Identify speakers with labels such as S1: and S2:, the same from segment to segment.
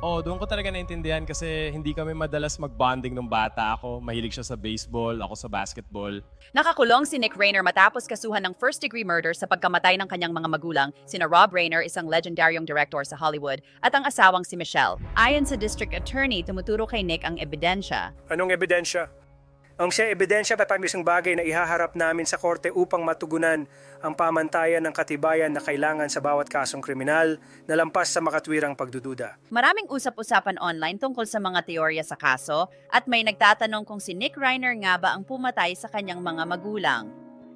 S1: Oo, doon ko talaga naintindihan kasi hindi kami madalas mag-bonding nung bata ako. Mahilig siya sa baseball, ako sa basketball.
S2: Nakakulong si Nick Rainer matapos kasuhan ng first-degree murder sa pagkamatay ng kanyang mga magulang, sina Rob Reiner, isang legendaryong director sa Hollywood, at ang asawang si Michelle. Ayon sa district attorney, tumuturo kay Nick ang ebidensya.
S3: Anong ebidensya? Ang siya ebidensya at isang bagay na ihaharap namin sa korte upang matugunan ang pamantayan ng katibayan na kailangan sa bawat kasong kriminal na lampas sa makatwirang pagdududa.
S2: Maraming usap-usapan online tungkol sa mga teorya sa kaso at may nagtatanong kung si Nick Reiner nga ba ang pumatay sa kanyang mga magulang.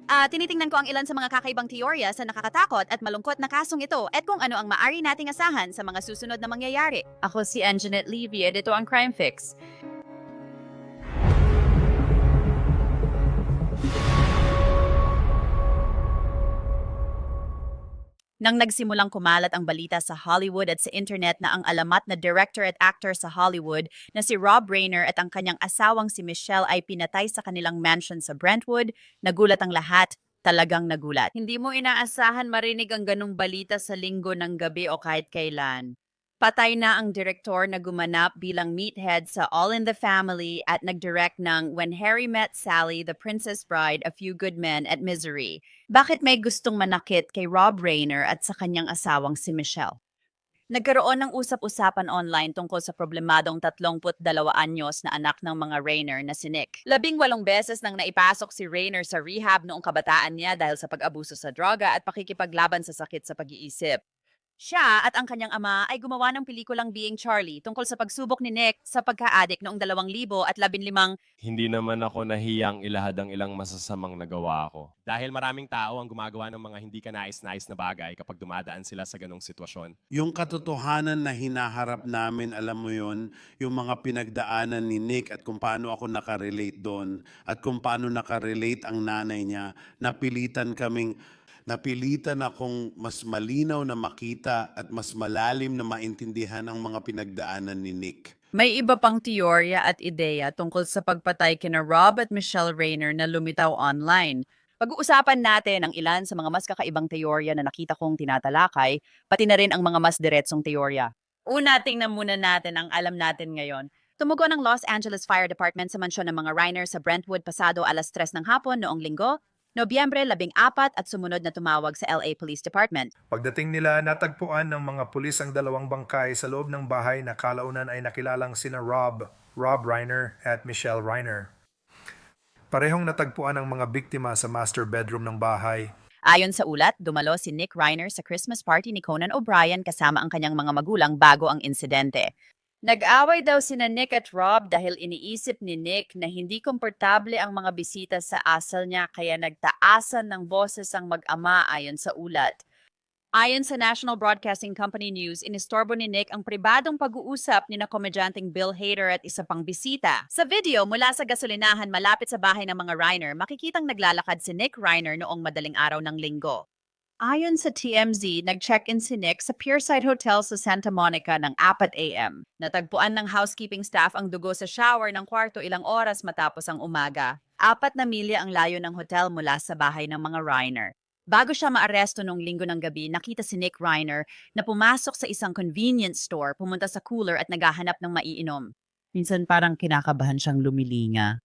S2: Tinitingnan ko ang ilan sa mga kakaibang teorya sa nakakatakot at malungkot na kasong ito at kung ano ang maari nating asahan sa mga susunod na mangyayari. Ako si Anjanette Levy at ito ang Crime Fix. Nang nagsimulang kumalat ang balita sa Hollywood at sa internet na ang alamat na director at actor sa Hollywood na si Rob Reiner at ang kanyang asawang si Michelle ay pinatay sa kanilang mansion sa Brentwood, nagulat ang lahat, talagang nagulat. Hindi mo inaasahan marinig ang ganong balita sa linggo ng gabi o kahit kailan. Patay na ang direktor na gumanap bilang meathead sa All in the Family at nagdirect ng When Harry Met Sally, The Princess Bride, A Few Good Men at Misery. Bakit may gustong manakit kay Rob Reiner at sa kanyang asawang si Michelle? Nagkaroon ng usap-usapan online tungkol sa problemadong 32 anyos na anak ng mga Reiner na si Nick. 18 beses nang naipasok si Reiner sa rehab noong kabataan niya dahil sa pag-abuso sa droga at pakikipaglaban sa sakit sa pag-iisip. Siya at ang kanyang ama ay gumawa ng pelikulang Being Charlie tungkol sa pagsubok ni Nick sa pagka-addict noong 2015.
S1: Hindi naman ako nahiyang ilahad ang ilang masasamang nagawa ko. Dahil maraming tao ang gumagawa ng mga hindi kanais-nais na bagay kapag dumadaan sila sa ganong sitwasyon.
S4: Yung katotohanan na hinaharap namin, alam mo yon, yung mga pinagdaanan ni Nick at kung paano ako nakarelate doon at kung paano nakarelate ang nanay niya, napilitan akong mas malinaw na makita at mas malalim na maintindihan ang mga pinagdaanan ni Nick.
S2: May iba pang teorya at ideya tungkol sa pagpatay kina Rob at Michelle Reiner na lumitaw online. Pag-uusapan natin ang ilan sa mga mas kakaibang teorya na nakita kong tinatalakay, pati na rin ang mga mas diretsong teorya. Una, tingnan muna natin ang alam natin ngayon. Tumugon ang Los Angeles Fire Department sa mansyon ng mga Reiner sa Brentwood pasado 3:00 ng hapon noong linggo, Nobyembre 14 at sumunod na tumawag sa LA Police Department.
S3: Pagdating nila, natagpuan ng mga pulis ang dalawang bangkay sa loob ng bahay na kalaunan ay nakilalang sina Rob Reiner at Michelle Reiner. Parehong natagpuan ang mga biktima sa master bedroom ng bahay.
S2: Ayon sa ulat, dumalo si Nick Reiner sa Christmas party ni Conan O'Brien kasama ang kanyang mga magulang bago ang insidente. Nag-away daw sina Nick at Rob dahil iniisip ni Nick na hindi komportable ang mga bisita sa asal niya kaya nagtaasan ng boses ang mag-ama ayon sa ulat. Ayon sa National Broadcasting Company News, inistorbo ni Nick ang pribadong pag-uusap ni na komedyanteng Bill Hader at isa pang bisita. Sa video mula sa gasolinahan malapit sa bahay ng mga Reiner, makikitang naglalakad si Nick Reiner noong madaling araw ng linggo. Ayon sa TMZ, nag-check-in si Nick sa Pierside Hotel sa Santa Monica ng 4 a.m. Natagpuan ng housekeeping staff ang dugo sa shower ng kwarto ilang oras matapos ang umaga. 4 na milya ang layo ng hotel mula sa bahay ng mga Reiner. Bago siya maaresto noong linggo ng gabi, nakita si Nick Reiner na pumasok sa isang convenience store, pumunta sa cooler at naghahanap ng maiinom. Minsan parang kinakabahan siyang lumilinga.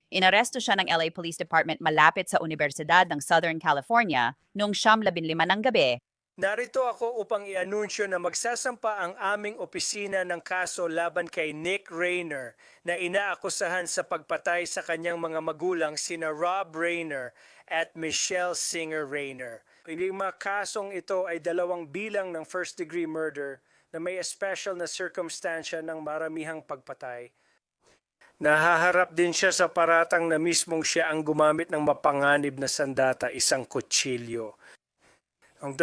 S2: Inaresto siya ng LA Police Department malapit sa Universidad ng Southern California noong 15 ng gabi.
S3: Narito ako upang i-anunsyo na magsasampa ang aming opisina ng kaso laban kay Nick Reiner na inaakusahan sa pagpatay sa kanyang mga magulang sina Rob Reiner at Michelle Singer Reiner. Ang mga kasong ito ay 2 bilang ng first-degree murder na may special na circumstansya ng maramihang pagpatay. Nahaharap din siya sa paratang na mismong siya ang gumamit ng mapanganib na sandata, isang kutsilyo. Ang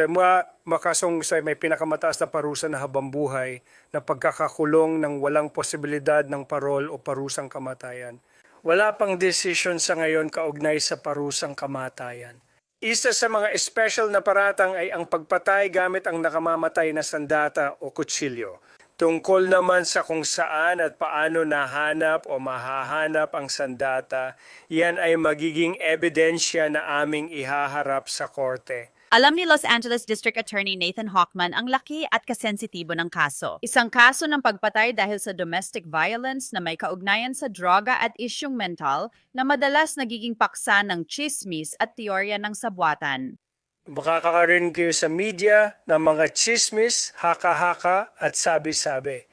S3: makasong may pinakamataas na parusa na habambuhay na pagkakakulong ng walang posibilidad ng parol o parusang kamatayan. Wala pang desisyon sa ngayon kaugnay sa parusang kamatayan. Isa sa mga special na paratang ay ang pagpatay gamit ang nakamamatay na sandata o kutsilyo. Tungkol naman sa kung saan at paano nahanap o mahahanap ang sandata, yan ay magiging ebidensya na aming ihaharap sa korte.
S2: Alam ni Los Angeles District Attorney Nathan Hochman ang laki at kasensitibo ng kaso. Isang kaso ng pagpatay dahil sa domestic violence na may kaugnayan sa droga at isyung mental na madalas nagiging paksa ng chismis at teorya ng sabwatan.
S3: Makakarinig kayo sa media ng mga chismis, haka-haka at sabi-sabi.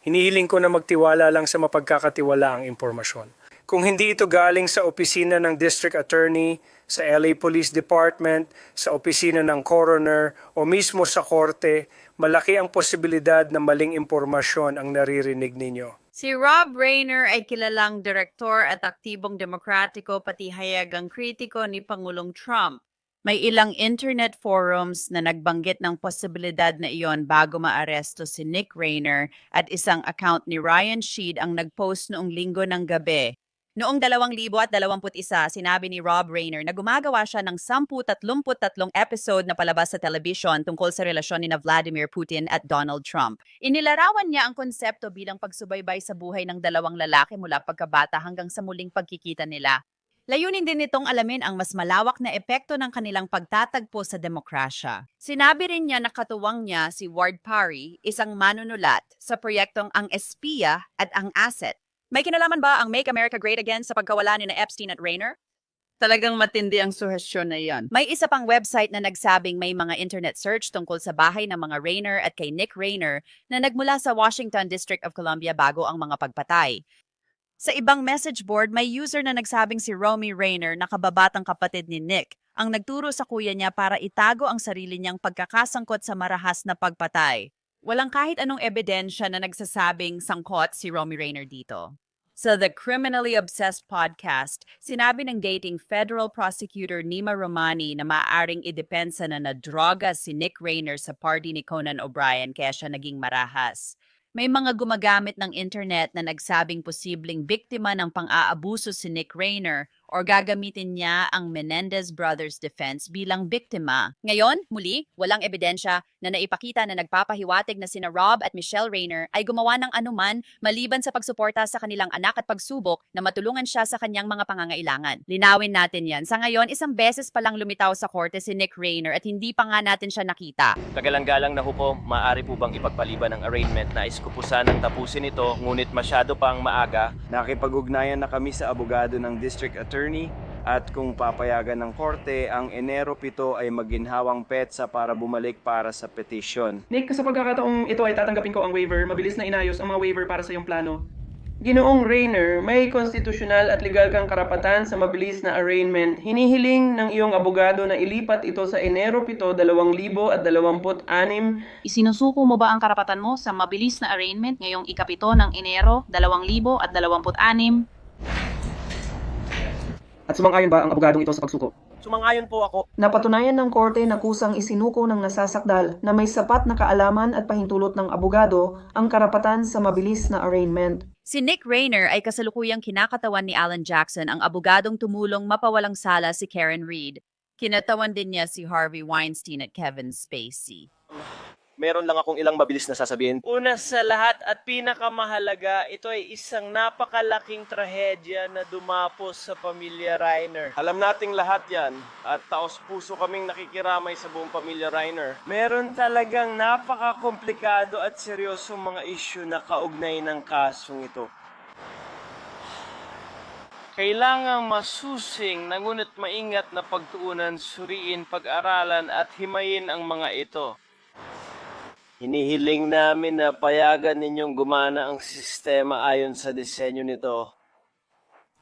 S3: Hinihiling ko na magtiwala lang sa mapagkakatiwalaang impormasyon. Kung hindi ito galing sa opisina ng District Attorney, sa LA Police Department, sa opisina ng coroner o mismo sa korte, malaki ang posibilidad na maling impormasyon ang naririnig ninyo.
S2: Si Rob Reiner ay kilalang direktor at aktibong demokratiko pati hayagang kritiko ni Pangulong Trump. May ilang internet forums na nagbanggit ng posibilidad na iyon bago maaresto si Nick Reiner at isang account ni Ryan Sheed ang nagpost noong Linggo ng gabi. Noong 2021, sinabi ni Rob Reiner na gumagawa siya ng 33 episode na palabas sa telebisyon tungkol sa relasyon ni Vladimir Putin at Donald Trump. Inilarawan niya ang konsepto bilang pagsubaybay sa buhay ng dalawang lalaki mula pagkabata hanggang sa muling pagkikita nila. Layunin din nitong alamin ang mas malawak na epekto ng kanilang pagtatagpo sa demokrasya. Sinabi rin niya na katuwang niya si Ward Parry, isang manunulat, sa proyektong Ang Espiya at Ang Asset. May kinalaman ba ang Make America Great Again sa pagkawala ni na Epstein at Reiner? Talagang matindi ang suhestyon na iyan. May isa pang website na nagsabing may mga internet search tungkol sa bahay ng mga Reiner at kay Nick Reiner na nagmula sa Washington District of Columbia bago ang mga pagpatay. Sa ibang message board, may user na nagsabing si Romy Reiner na kababatang kapatid ni Nick ang nagturo sa kuya niya para itago ang sarili niyang pagkakasangkot sa marahas na pagpatay. Walang kahit anong ebidensya na nagsasabing sangkot si Romy Reiner dito. Sa The Criminally Obsessed podcast, sinabi ng dating federal prosecutor Nima Romani na maaaring idepensa na nadroga si Nick Reiner sa party ni Conan O'Brien kaya siya naging marahas. May mga gumagamit ng internet na nagsabing posibleng biktima ng pang-aabuso si Nick Reiner o gagamitin niya ang Menendez Brothers defense bilang biktima. Ngayon, muli, walang ebidensya na naipakita na nagpapahiwatig na sina Rob at Michelle Reiner ay gumawa ng anuman maliban sa pagsuporta sa kanilang anak at pagsubok na matulungan siya sa kanyang mga pangangailangan. Linawin natin yan. Sa ngayon, isang beses palang lumitaw sa korte si Nick Reiner at hindi pa nga natin siya nakita.
S5: Kagalang-galang na po, maaari po bang ipagpaliban ng arraignment na iskupusan ng tapusin ito ngunit masyado pang maaga?
S6: Nakipag-ugnayan na kami sa abogado ng District Attorney at kung papayagan ng korte, ang Enero 7 ay maginhawang petsa para bumalik para sa petition.
S7: Nick, sa pagkakataong ito ay tatanggapin ko ang waiver, mabilis na inayos ang mga waiver para sa iyong plano. Ginoong Reiner, may konstitusyonal at legal kang karapatan sa mabilis na arraignment. Hinihiling ng iyong abogado na ilipat ito sa Enero 7, 2026.
S8: Isinusuko mo ba ang karapatan mo sa mabilis na arraignment ngayong ikapito ng Enero 2026?
S7: At sumang-ayon ba ang abogadong ito sa pagsuko?
S5: Sumangayon po ako.
S7: Napatunayan ng korte na kusang isinuko ng nasasakdal na may sapat na kaalaman at pahintulot ng abogado ang karapatan sa mabilis na arraignment.
S2: Si Nick Reiner ay kasalukuyang kinakatawan ni Alan Jackson, ang abogadong tumulong mapawalang sala si Karen Reed. Kinatawan din niya si Harvey Weinstein at Kevin Spacey.
S5: Meron lang akong ilang mabilis na sasabihin.
S9: Una sa lahat at pinakamahalaga, ito ay isang napakalaking trahedya na dumapos sa pamilya Reiner.
S5: Alam nating lahat yan at taos-puso kaming nakikiramay sa buong pamilya Reiner.
S9: Meron talagang napakakomplikado at seryosong mga isyu na kaugnay ng kasong ito. Kailangang masusing, ngunit maingat na pagtuunan, suriin, pag-aralan at himayin ang mga ito.
S5: Hinihiling namin na payagan ninyong gumana ang sistema ayon sa disenyo nito.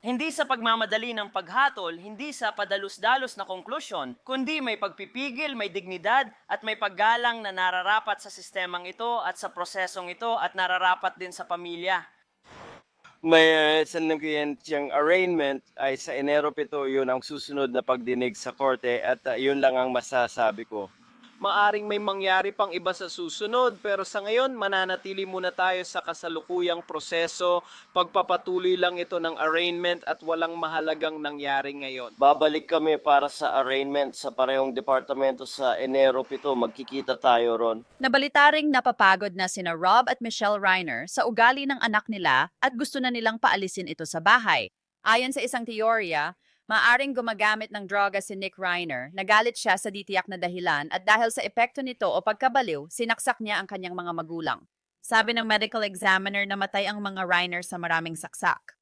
S9: Hindi sa pagmamadali ng paghatol, hindi sa padalus-dalos na konklusyon, kundi may pagpipigil, may dignidad at may paggalang na nararapat sa sistemang ito at sa prosesong ito at nararapat din sa pamilya.
S5: May sanagiyang arraignment ay sa Enero 7, yun ang susunod na pagdinig sa korte at yun lang ang masasabi ko.
S9: Maaring may mangyari pang iba sa susunod, pero sa ngayon mananatili muna tayo sa kasalukuyang proseso. Pagpapatuloy lang ito ng arraignment at walang mahalagang nangyari ngayon.
S5: Babalik kami para sa arraignment sa parehong departamento sa Enero 7. Magkikita tayo ron.
S2: Nabalitaring napapagod na sina Rob at Michelle Reiner sa ugali ng anak nila at gusto na nilang paalisin ito sa bahay. Ayon sa isang teorya, Maaring gumagamit ng droga si Nick Reiner, nagalit siya sa di tiyak na dahilan at dahil sa epekto nito o pagkabaliw, sinaksak niya ang kanyang mga magulang. Sabi ng medical examiner, namatay ang mga Reiner sa maraming saksak.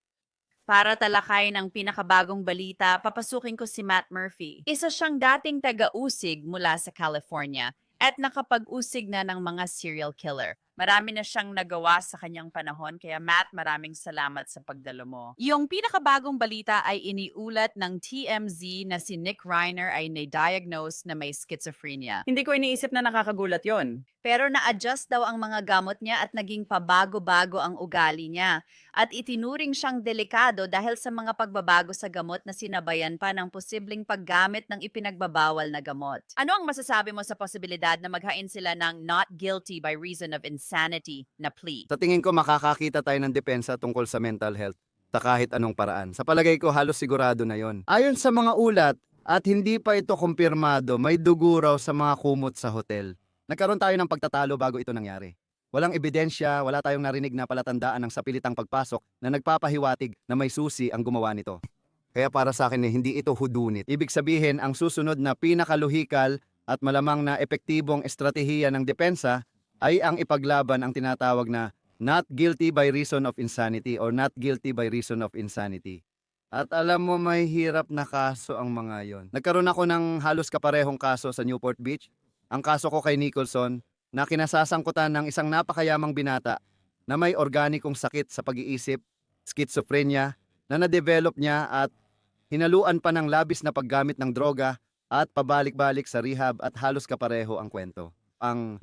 S2: Para talakay ng pinakabagong balita, papasukin ko si Matt Murphy. Isa siyang dating taga-usig mula sa California at nakapag-usig na ng mga serial killer. Marami na siyang nagawa sa kanyang panahon, kaya Matt, maraming salamat sa pagdalo mo. Yung pinakabagong balita ay iniulat ng TMZ na si Nick Reiner ay na-diagnose na may schizophrenia.
S10: Hindi ko iniisip na nakakagulat yon.
S2: Pero na-adjust daw ang mga gamot niya at naging pabago-bago ang ugali niya. At itinuring siyang delikado dahil sa mga pagbabago sa gamot na sinabayan pa ng posibleng paggamit ng ipinagbabawal na gamot. Ano ang masasabi mo sa posibilidad na maghain sila ng not guilty by reason of insanity na plea?
S11: Sa tingin ko makakakita tayo ng depensa tungkol sa mental health sa kahit anong paraan. Sa palagay ko halos sigurado na yon. Ayon sa mga ulat at hindi pa ito kumpirmado, may dugo raw sa mga kumot sa hotel. Nagkaroon tayo ng pagtatalo bago ito nangyari. Walang ebidensya, wala tayong narinig na palatandaan ng sapilitang pagpasok na nagpapahiwatig na may susi ang gumawa nito. Kaya para sa akin hindi ito hudunit. Ibig sabihin ang susunod na pinakaluhikal at malamang na epektibong estratehiya ng depensa ay ang ipaglaban ang tinatawag na not guilty by reason of insanity or not guilty by reason of insanity. At alam mo may hirap na kaso ang mga yon. Nagkaroon ako ng halos kaparehong kaso sa Newport Beach. Ang kaso ko kay Nicholson na kinasasangkutan ng isang napakayamang binata na may organikong sakit sa pag-iisip, schizophrenia, na na-develop niya at hinaluan pa ng labis na paggamit ng droga at pabalik-balik sa rehab at halos kapareho ang kwento.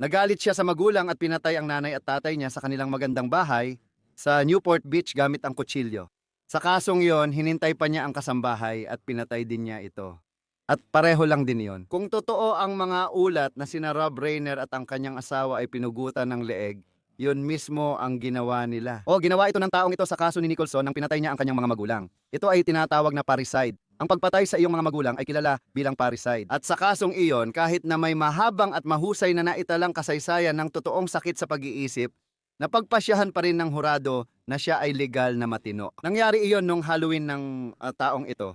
S11: Nagalit siya sa magulang at pinatay ang nanay at tatay niya sa kanilang magandang bahay sa Newport Beach gamit ang kutsilyo. Sa kasong yon, hinintay pa niya ang kasambahay at pinatay din niya ito. At pareho lang din yon. Kung totoo ang mga ulat na sina Rob Reiner at ang kanyang asawa ay pinugutan ng leeg, yun mismo ang ginawa nila. Ginawa ito ng taong ito sa kaso ni Nicholson nang pinatay niya ang kanyang mga magulang. Ito ay tinatawag na parricide. Ang pagpatay sa iyong mga magulang ay kilala bilang parricide. At sa kasong iyon, kahit na may mahabang at mahusay na naitalang kasaysayan ng totoong sakit sa pag-iisip, napagpasyahan pa rin ng hurado na siya ay legal na matino. Nangyari iyon nung Halloween ng taong ito.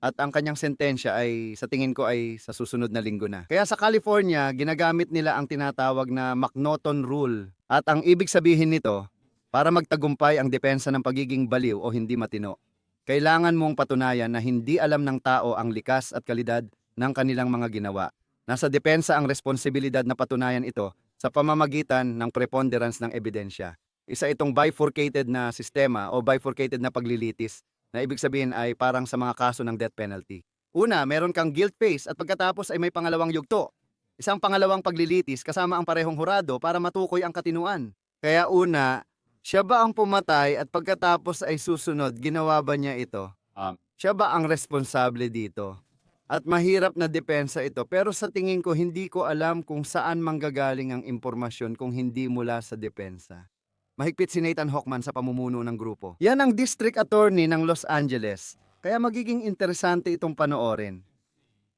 S11: At ang kanyang sentensya ay sa tingin ko ay sa susunod na linggo na. Kaya sa California, ginagamit nila ang tinatawag na McNaughton Rule. At ang ibig sabihin nito, para magtagumpay ang depensa ng pagiging baliw o hindi matino, kailangan mong patunayan na hindi alam ng tao ang likas at kalidad ng kanilang mga ginawa. Nasa depensa ang responsibilidad na patunayan ito sa pamamagitan ng preponderance ng ebidensya. Isa itong bifurcated na sistema o bifurcated na paglilitis na ibig sabihin ay parang sa mga kaso ng death penalty. Una, meron kang guilt phase at pagkatapos ay may pangalawang yugto. Isang pangalawang paglilitis kasama ang parehong hurado para matukoy ang katinuan. Kaya una, siya ba ang pumatay at pagkatapos ay susunod, ginawa ba niya ito? Siya ba ang responsable dito? At mahirap na depensa ito pero sa tingin ko hindi ko alam kung saan manggagaling ang impormasyon kung hindi mula sa depensa. Mahigpit si Nathan Hochman sa pamumuno ng grupo. Yan ang district attorney ng Los Angeles, kaya magiging interesante itong panoorin.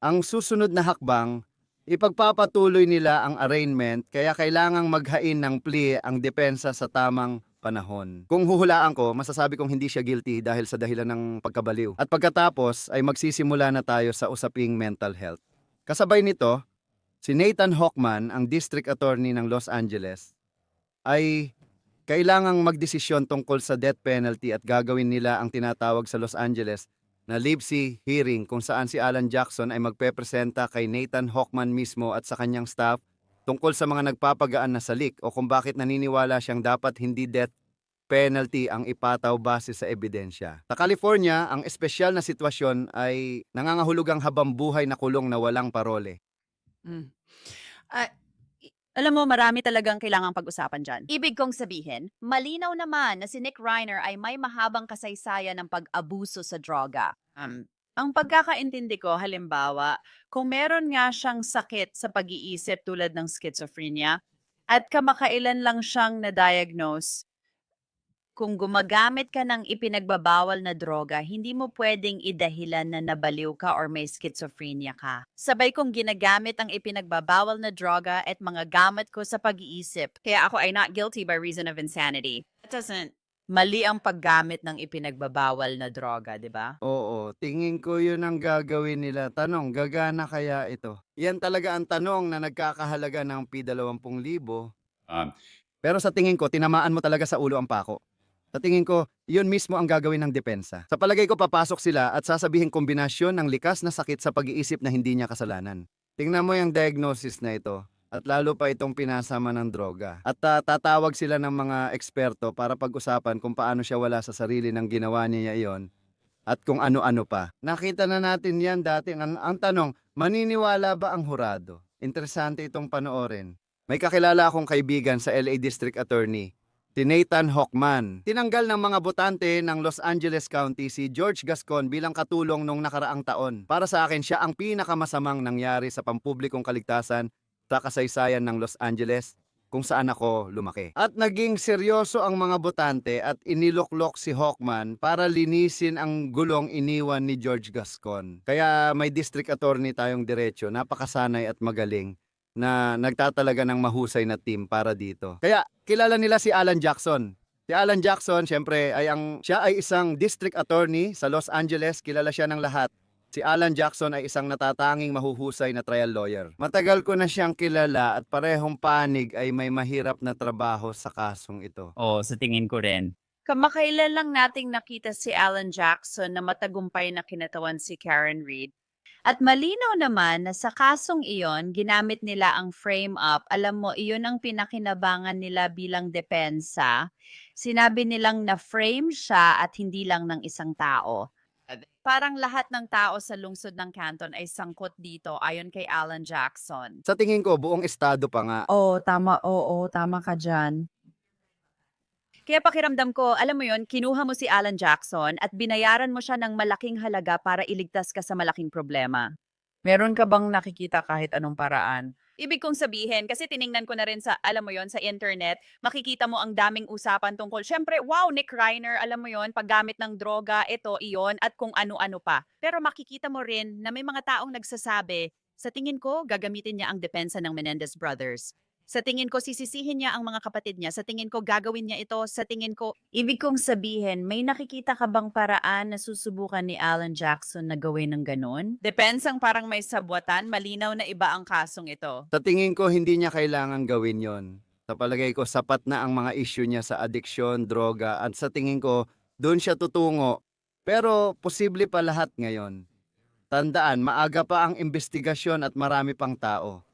S11: Ang susunod na hakbang, ipagpapatuloy nila ang arraignment kaya kailangang maghain ng plea ang depensa sa tamang panahon. Kung huhulaan ko, masasabi kong hindi siya guilty dahil sa dahilan ng pagkabaliw. At pagkatapos ay magsisimula na tayo sa usaping mental health. Kasabay nito, si Nathan Hochman, ang district attorney ng Los Angeles, ay kailangang magdesisyon tungkol sa death penalty at gagawin nila ang tinatawag sa Los Angeles na live-see hearing kung saan si Alan Jackson ay magpepresenta kay Nathan Hochman mismo at sa kanyang staff tungkol sa mga nagpapagaan na salik o kung bakit naniniwala siyang dapat hindi death penalty ang ipataw base sa ebidensya. Sa California, ang espesyal na sitwasyon ay nangangahulugang habambuhay na kulong na walang parole.
S2: Alam mo, marami talagang kailangang pag-usapan dyan. Ibig kong sabihin, malinaw naman na si Nick Reiner ay may mahabang kasaysayan ng pag-abuso sa droga. Ang pagkakaintindi ko, halimbawa, kung meron nga siyang sakit sa pag-iisip tulad ng schizophrenia at kamakailan lang siyang na-diagnose, kung gumagamit ka ng ipinagbabawal na droga, hindi mo pwedeng idahilan na nabaliw ka or may schizophrenia ka. Sabay kong ginagamit ang ipinagbabawal na droga at mga gamit ko sa pag-iisip. Kaya ako ay not guilty by reason of insanity. That doesn't Mali ang paggamit ng ipinagbabawal na droga, di ba?
S11: Oo, tingin ko yun ang gagawin nila. Tanong, gagana kaya ito? Yan talaga ang tanong na nagkakahalaga ng P20,000. Pero sa tingin ko, tinamaan mo talaga sa ulo ang pako. Sa tingin ko, yun mismo ang gagawin ng depensa. Sa palagay ko, papasok sila at sasabihin kombinasyon ng likas na sakit sa pag-iisip na hindi niya kasalanan. Tingnan mo yung diagnosis na ito. At lalo pa itong pinasama ng droga. At tatawag sila ng mga eksperto para pag-usapan kung paano siya wala sa sarili ng ginawa niya iyon at kung ano-ano pa. Nakita na natin yan dati. Ang tanong, maniniwala ba ang hurado? Interesante itong panoorin. May kakilala akong kaibigan sa LA District Attorney, si Nathan Hochman. Tinanggal ng mga botante ng Los Angeles County si George Gascon bilang katulong nung nakaraang taon. Para sa akin, siya ang pinakamasamang nangyari sa pampublikong kaligtasan sa kasaysayan ng Los Angeles kung saan ako lumaki. At naging seryoso ang mga botante at iniloklok si Hochman para linisin ang gulong iniwan ni George Gascon. Kaya may district attorney tayong diretso, napakasanay at magaling na nagtatalaga ng mahusay na team para dito. Kaya kilala nila si Alan Jackson. Si Alan Jackson, syempre, siya ay isang district attorney sa Los Angeles. Kilala siya ng lahat. Si Alan Jackson ay isang natatanging mahuhusay na trial lawyer. Matagal ko na siyang kilala at parehong panig ay may mahirap na trabaho sa kasong ito.
S10: Oo, sa tingin ko rin.
S2: Kamakailan lang nating nakita si Alan Jackson na matagumpay na kinatawan si Karen Reed. At malinaw naman na sa kasong iyon, ginamit nila ang frame-up. Alam mo, iyon ang pinakinabangan nila bilang depensa. Sinabi nilang na-frame siya at hindi lang ng isang tao. Parang lahat ng tao sa lungsod ng Canton ay sangkot dito ayon kay Alan Jackson.
S11: Sa tingin ko, buong estado pa nga.
S2: Oo, tama ka dyan. Kaya pakiramdam ko, alam mo yon, kinuha mo si Alan Jackson at binayaran mo siya ng malaking halaga para iligtas ka sa malaking problema.
S10: Meron ka bang nakikita kahit anong paraan?
S2: Ibig kong sabihin, kasi tiningnan ko na rin sa, alam mo yon, sa internet, makikita mo ang daming usapan tungkol, syempre, wow, Nick Reiner, alam mo yon, paggamit ng droga, ito, iyon, at kung ano-ano pa. Pero makikita mo rin na may mga taong nagsasabi, sa tingin ko, gagamitin niya ang depensa ng Menendez Brothers. Sa tingin ko, sisisihin niya ang mga kapatid niya. Sa tingin ko, gagawin niya ito. Sa tingin ko, ibig kong sabihin, may nakikita ka bang paraan na susubukan ni Alan Jackson na gawin ng ganun? Depensang parang may sabwatan, malinaw na iba ang kasong ito.
S11: Sa tingin ko, hindi niya kailangan gawin yon. Sa palagay ko, sapat na ang mga issue niya sa adiksyon, droga, at sa tingin ko, doon siya tutungo. Pero posible pa lahat ngayon. Tandaan, maaga pa ang investigasyon at marami pang tao.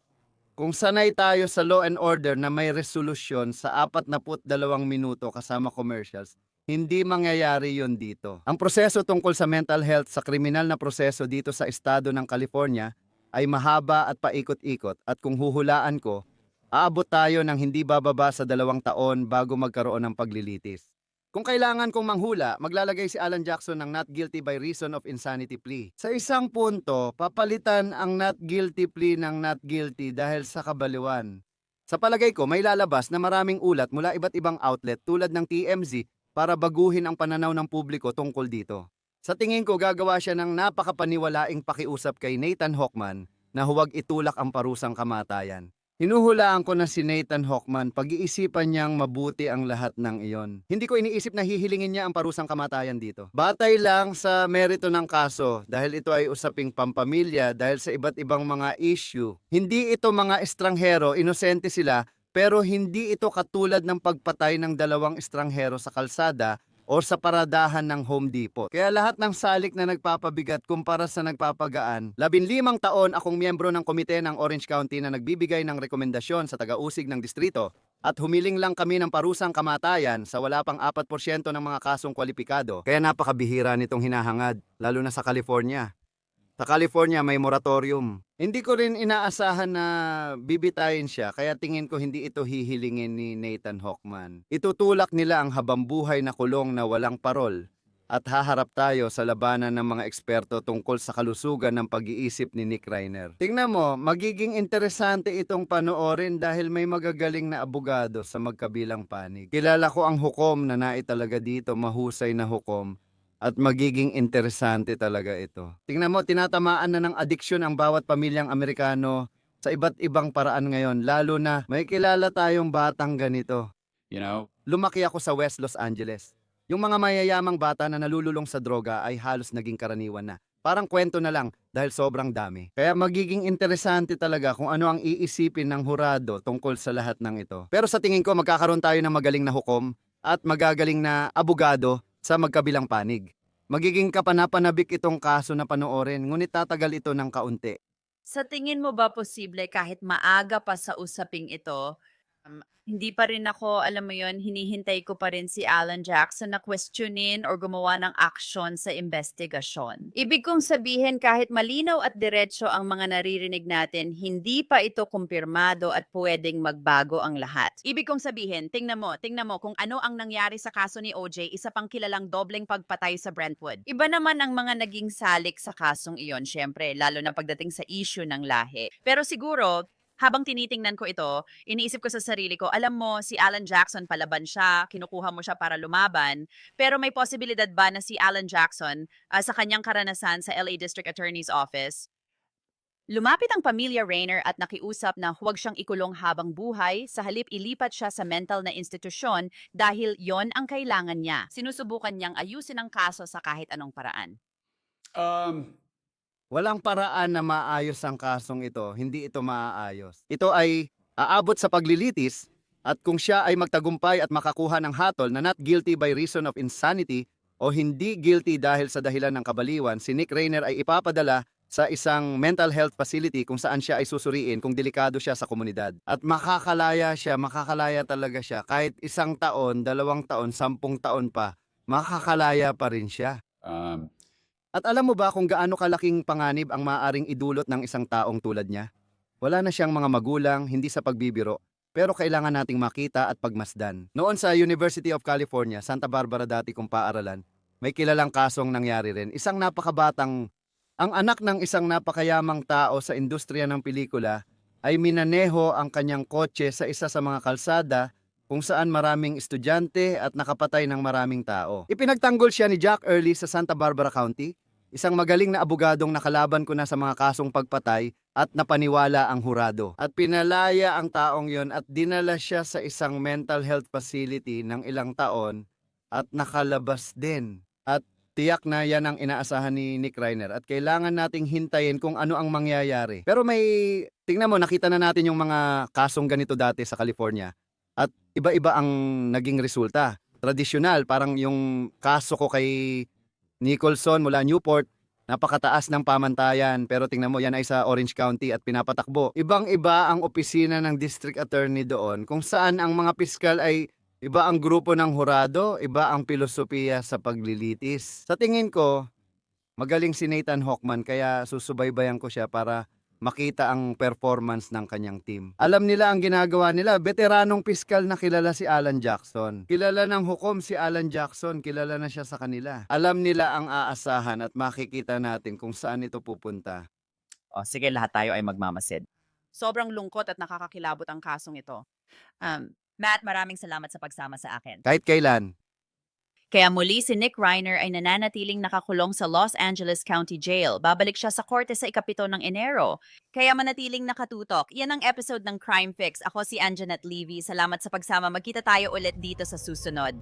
S11: Kung sanay tayo sa law and order na may resolusyon sa 42 minuto kasama commercials, hindi mangyayari yon dito. Ang proseso tungkol sa mental health sa kriminal na proseso dito sa estado ng California ay mahaba at paikot-ikot at kung huhulaan ko, aabot tayo ng hindi bababa sa 2 taon bago magkaroon ng paglilitis. Kung kailangan kong manghula, maglalagay si Alan Jackson ng not guilty by reason of insanity plea. Sa isang punto, papalitan ang not guilty plea ng not guilty dahil sa kabaliwan. Sa palagay ko, may lalabas na maraming ulat mula iba't ibang outlet tulad ng TMZ para baguhin ang pananaw ng publiko tungkol dito. Sa tingin ko, gagawa siya ng napakapaniwalaing pakiusap kay Nathan Hochman na huwag itulak ang parusang kamatayan. Hinuhulaan ko na si Nathan Hochman, pag-iisipan niyang mabuti ang lahat ng iyon. Hindi ko iniisip na hihilingin niya ang parusang kamatayan dito. Batay lang sa merito ng kaso dahil ito ay usaping pampamilya dahil sa iba't ibang mga issue. Hindi ito mga estranghero, inosente sila, pero hindi ito katulad ng pagpatay ng 2 estranghero sa kalsada o sa paradahan ng Home Depot. Kaya lahat ng salik na nagpapabigat kumpara sa nagpapagaan, 15 taon akong miyembro ng komite ng Orange County na nagbibigay ng rekomendasyon sa taga-usig ng distrito at humiling lang kami ng parusang kamatayan sa wala pang 4% ng mga kasong kwalipikado. Kaya napakabihira nitong hinahangad, lalo na sa California. Sa California may moratorium. Hindi ko rin inaasahan na bibitayin siya, kaya tingin ko hindi ito hihilingin ni Nathan Hochman. Itutulak nila ang habambuhay na kulong na walang parol at haharap tayo sa labanan ng mga eksperto tungkol sa kalusugan ng pag-iisip ni Nick Reiner. Tingnan mo, magiging interesante itong panoorin dahil may magagaling na abogado sa magkabilang panig. Kilala ko ang hukom na naitalaga dito, mahusay na hukom. At magiging interesante talaga ito. Tingnan mo, tinatamaan na ng adiksyon ang bawat pamilyang Amerikano sa iba't ibang paraan ngayon. Lalo na may kilala tayong batang ganito. Lumaki ako sa West Los Angeles. Yung mga mayayamang bata na nalululong sa droga ay halos naging karaniwan na. Parang kwento na lang dahil sobrang dami. Kaya magiging interesante talaga kung ano ang iisipin ng hurado tungkol sa lahat ng ito. Pero sa tingin ko magkakaroon tayo ng magaling na hukom at magagaling na abogado sa magkabilang panig. Magiging kapanapanabik itong kaso na panoorin, ngunit tatagal ito ng kaunti.
S2: Sa tingin mo ba posible kahit maaga pa sa usaping ito, hindi pa rin ako, alam mo yon, hinihintay ko pa rin si Alan Jackson na questionin or gumawa ng aksyon sa investigasyon. Ibig kong sabihin kahit malinaw at diretso ang mga naririnig natin, hindi pa ito kumpirmado at pwedeng magbago ang lahat. Ibig kong sabihin, tingnan mo kung ano ang nangyari sa kaso ni OJ, isa pang kilalang dobleng pagpatay sa Brentwood. Iba naman ang mga naging salik sa kasong iyon, syempre, lalo na pagdating sa issue ng lahi. Pero siguro, habang tinitingnan ko ito, iniisip ko sa sarili ko, alam mo, si Alan Jackson palaban siya, kinukuha mo siya para lumaban, pero may posibilidad ba na si Alan Jackson, sa kanyang karanasan sa LA District Attorney's Office, lumapit ang pamilya Rainer at nakiusap na huwag siyang ikulong habang buhay, sa halip ilipat siya sa mental na institusyon dahil yon ang kailangan niya. Sinusubukan niyang ayusin ang kaso sa kahit anong paraan.
S11: Walang paraan na maayos ang kasong ito, hindi ito maaayos. Ito ay aabot sa paglilitis at kung siya ay magtagumpay at makakuha ng hatol na not guilty by reason of insanity o hindi guilty dahil sa dahilan ng kabaliwan, si Nick Rainer ay ipapadala sa isang mental health facility kung saan siya ay susuriin kung delikado siya sa komunidad. At makakalaya talaga siya. Kahit 1 taon, 2 taon, 10 taon pa, makakalaya pa rin siya. At alam mo ba kung gaano kalaking panganib ang maaaring idulot ng isang taong tulad niya? Wala na siyang mga magulang, hindi sa pagbibiro, pero kailangan nating makita at pagmasdan. Noon sa University of California, Santa Barbara dati kong paaralan, may kilalang kasong nangyari rin. Ang anak ng isang napakayamang tao sa industriya ng pelikula ay minaneho ang kanyang kotse sa isa sa mga kalsada kung saan maraming estudyante at nakapatay ng maraming tao. Ipinagtanggol siya ni Jack Early sa Santa Barbara County, isang magaling na abogadong nakalaban ko na sa mga kasong pagpatay at napaniwala ang hurado. At pinalaya ang taong yon at dinala siya sa isang mental health facility ng ilang taon at nakalabas din. At tiyak na yan ang inaasahan ni Nick Rainer at kailangan nating hintayin kung ano ang mangyayari. Pero tingnan mo, nakita na natin yung mga kasong ganito dati sa California at iba-iba ang naging resulta. Tradisyonal, parang yung kaso ko kay Nicholson mula Newport, napakataas ng pamantayan pero tingnan mo yan ay sa Orange County at pinapatakbo. Ibang-iba ang opisina ng district attorney doon kung saan ang mga piskal ay iba ang grupo ng hurado, iba ang filosofiya sa paglilitis. Sa tingin ko, magaling si Nathan Hockman kaya susubaybayan ko siya para makita ang performance ng kanyang team. Alam nila ang ginagawa nila. Veteranong piskal na kilala si Alan Jackson. Kilala ng hukom si Alan Jackson. Kilala na siya sa kanila. Alam nila ang aasahan at makikita natin kung saan ito pupunta.
S2: O sige, lahat tayo ay magmamasid. Sobrang lungkot at nakakakilabot ang kasong ito. Matt, maraming salamat sa pagsama sa akin.
S11: Kahit kailan.
S2: Kaya muli si Nick Rainer ay nananatiling nakakulong sa Los Angeles County Jail. Babalik siya sa korte sa ika-7 ng Enero. Kaya manatiling nakatutok. Yan ang episode ng Crime Fix. Ako si Anjanette Levy. Salamat sa pagsama. Magkita tayo ulit dito sa susunod.